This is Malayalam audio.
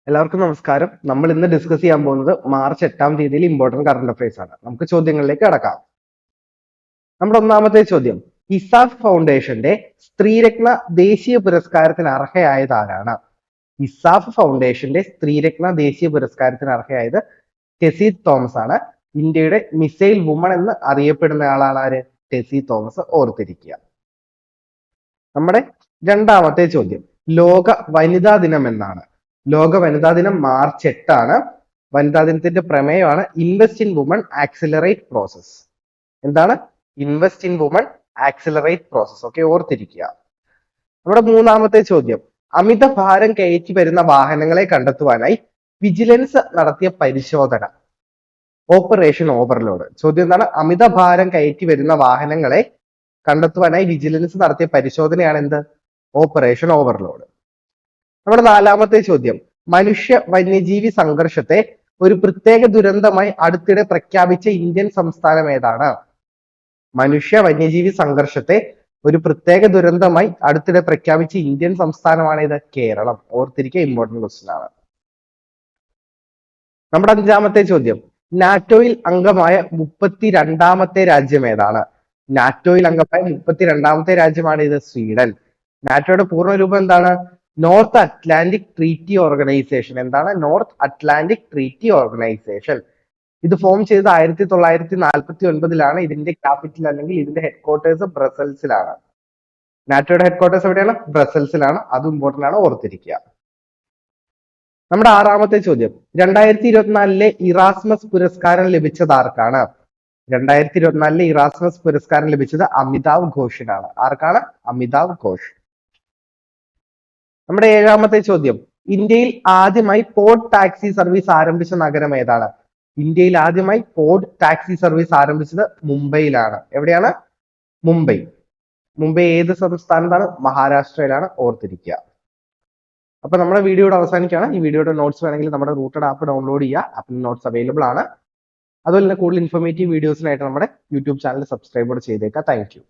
എല്ലാവർക്കും നമസ്കാരം. നമ്മൾ ഇന്ന് ഡിസ്കസ് ചെയ്യാൻ പോകുന്നത് മാർച്ച് 8-ാം തീയതിയിൽ ഇമ്പോർട്ടന്റ് കറണ്ട് അഫയേഴ്സ് ആണ്. നമുക്ക് ചോദ്യങ്ങളിലേക്ക് കടക്കാം. നമ്മുടെ ഒന്നാമത്തെ ചോദ്യം, ഇസാഫ് ഫൗണ്ടേഷന്റെ സ്ത്രീരത്ന ദേശീയ പുരസ്കാരത്തിന് അർഹയായത് ആരാണ്? ഇസാഫ് ഫൗണ്ടേഷന്റെ സ്ത്രീരത്ന ദേശീയ പുരസ്കാരത്തിന് അർഹയായത് ടെസി തോമസ് ആണ്. ഇന്ത്യയുടെ മിസൈൽ വുമൺ എന്ന് അറിയപ്പെടുന്ന ആളാണ് ആര്? ടെസി തോമസ്. ഓർത്തിരിക്കുക. നമ്മുടെ രണ്ടാമത്തെ ചോദ്യം, ലോക വനിതാ ദിനം എന്നാണ്? ലോക വനിതാ ദിനം മാർച്ച് 8 ആണ്. വനിതാ ദിനത്തിന്റെ പ്രമേയമാണ് invest in woman accelerate process. എന്താണ്? Invest in woman accelerate process. Okay, ഓർത്തിരിക്കുക. നമ്മുടെ മൂന്നാമത്തെ ചോദ്യം, അമിത ഭാരം കയറ്റി വരുന്ന വാഹനങ്ങളെ കണ്ടെത്തുവാനായി വിജിലൻസ് നടത്തിയ പരിശോധന, ഓപ്പറേഷൻ ഓവർലോഡ്. ചോദ്യം എന്താണ്? അമിത ഭാരം കയറ്റി വരുന്ന വാഹനങ്ങളെ കണ്ടെത്തുവാനായി വിജിലൻസ് നടത്തിയ പരിശോധനയാണ് എന്ത്? Operation overload. നമ്മുടെ നാലാമത്തെ ചോദ്യം, മനുഷ്യ വന്യജീവി സംഘർഷത്തെ ഒരു പ്രത്യേക ദുരന്തമായി അടുത്തിടെ പ്രഖ്യാപിച്ച ഇന്ത്യൻ സംസ്ഥാനം ഏതാണ്? മനുഷ്യ വന്യജീവി സംഘർഷത്തെ ഒരു പ്രത്യേക ദുരന്തമായി അടുത്തിടെ പ്രഖ്യാപിച്ച ഇന്ത്യൻ സംസ്ഥാനമാണ് ഇത്? കേരളം. ഓർത്തിരിക്കുക, ഇമ്പോർട്ടന്റ് ക്വസ്റ്റ്യൻ ആണ്. നമ്മുടെ അഞ്ചാമത്തെ ചോദ്യം, നാറ്റോയിൽ അംഗമായ 32ാമത്തെ രാജ്യം ഏതാണ്? നാറ്റോയിൽ അംഗമായ 32ാമത്തെ രാജ്യമാണ് ഇത്? സ്വീഡൻ. നാറ്റോയുടെ പൂർണ്ണ രൂപം എന്താണ്? North Atlantic Treaty Organisation. എന്താണ്? North Atlantic Treaty Organisation. ഇത് ഫോം ചെയ്തത് 1949-ലാണ്. ഇതിന്റെ ക്യാപിറ്റൽ അല്ലെങ്കിൽ ഇതിന്റെ ഹെഡ്ക്വാർട്ടേഴ്സ് ബ്രസൽസിലാണ്. നാറ്റോയുടെ ഹെഡ്ക്വാർട്ടേഴ്സ് എവിടെയാണ്? ബ്രസൽസിലാണ്. അത് ഇമ്പോർട്ടന്റ് ആണ്, ഓർത്തിരിക്കുക. നമ്മുടെ ആറാമത്തെ ചോദ്യം, 2024-ലെ ഇറാസ്മസ് പുരസ്കാരം ലഭിച്ചത് ആർക്കാണ്? 2024-ലെ ഇറാസ്മസ് പുരസ്കാരം ലഭിച്ചത് അമിതാവ് ഘോഷിനാണ്. ആർക്കാണ്? അമിതാവ് ഘോഷ്. നമ്മുടെ ഏഴാമത്തെ ചോദ്യം, ഇന്ത്യയിൽ ആദ്യമായി പോഡ് ടാക്സി സർവീസ് ആരംഭിച്ച നഗരം ഏതാണ്? ഇന്ത്യയിൽ ആദ്യമായി പോഡ് ടാക്സി സർവീസ് ആരംഭിച്ചത് മുംബൈയിലാണ്. എവിടെയാണ്? മുംബൈ. മുംബൈ ഏത് സംസ്ഥാനത്താണ്? മഹാരാഷ്ട്രയിലാണ്. ഓർത്തിരിക്കുക. അപ്പൊ നമ്മുടെ വീഡിയോയുടെ അവസാനിക്കുകയാണ്. ഈ വീഡിയോയുടെ നോട്ട്സ് വേണമെങ്കിൽ നമ്മുടെ റൂട്ടഡ് ആപ്പ് ഡൗൺലോഡ് ചെയ്യുക. ആപ്പിൽ നോട്ട്സ് അവൈലബിൾ ആണ്. അതുപോലെ തന്നെ കൂടുതൽ ഇൻഫോർമേറ്റീവ് വീഡിയോസിനായിട്ട് നമ്മുടെ യൂട്യൂബ് ചാനൽ സബ്സ്ക്രൈബ് ചെയ്തേക്കുക. Thank you.